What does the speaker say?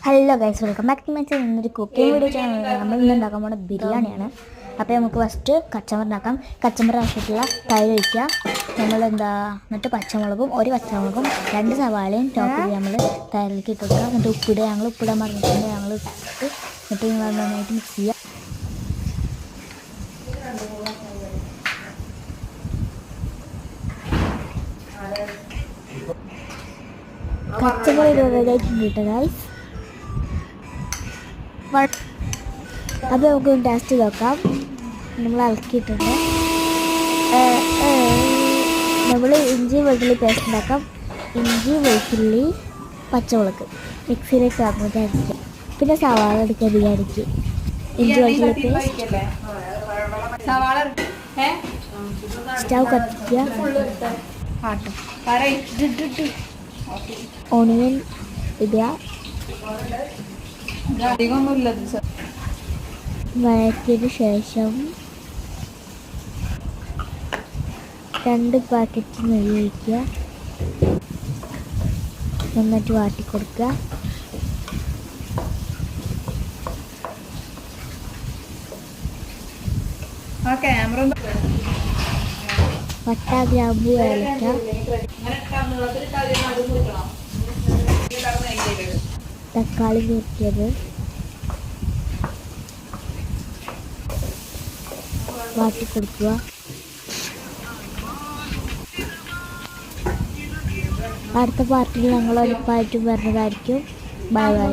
Hello guys, welcome back to my channel. ഇന്നൊരു cooking video channel. നമ്മൾ ഇന്ന് ഉണ്ടാക്കാൻ പോകുന്നത് ബിരിയാണിയാണ്. അപ്പോൾ നമുക്ക് ഫസ്റ്റ് കച്ചമ്പർ ഉണ്ടാക്കാം. കച്ചമ്പർ ആവശ്യമായിട്ടുള്ള തൈര് ഒഴിക്കുക. എന്നിട്ട് പച്ചമുളകും ഒരു പച്ചമുളകും 2 സവാളയും ടോപ്പ് ചെയ്ത് നമ്മൾ തൈരിലേക്ക് ഇട്ട് കൊടുക്കുക. എന്നിട്ട് ഉപ്പിടുക. ഞങ്ങൾ ഉപ്പിടാൻ പറഞ്ഞിട്ടുണ്ട്. ഞങ്ങൾ ഇട്ട് എന്നിട്ട് നന്നായിട്ട് മിക്സ് ചെയ്യുക. കച്ചമ്പർ റെഡിയായിട്ടുണ്ട് കേട്ടോ ഗൈസ്. അപ്പോൾ നമുക്ക് ടേസ്റ്റ് നോക്കാം. നമ്മൾ ഇളക്കിയിട്ടുണ്ട്. നമ്മൾ ഇഞ്ചി വെളുത്തുള്ളി പേസ്റ്റ് ഉണ്ടാക്കാം. ഇഞ്ചി വെളുത്തുള്ളി പച്ചമുളക് മിക്സിയിലേക്ക് ആക്കുന്നത് അരിക്കുക. പിന്നെ സവാള എടുക്കുക ബിരിയാണിക്ക്. ഇഞ്ചി വെളുത്തുള്ളി പേസ്റ്റ് സ്റ്റൗ കത്തിക്കുക. ഓണിയൻ ഇടുക. വഴറ്റിയതിന് ശേഷം 2 പാക്കറ്റ് നെയ്യ് ഒഴിക്കുക. നന്നായിട്ട് വാട്ടിക്കൊടുക്കുക. പട്ട, ഗ്രാമ്പു, ഏലക്ക, തക്കാളി നുറുക്കിയത് വാട്ടിക്കൊടുക്കുക. അടുത്ത പാർട്ടിയിൽ ഞങ്ങൾ ഒരുപ്പായിട്ട് വരുന്നതായിരിക്കും. Bye bye.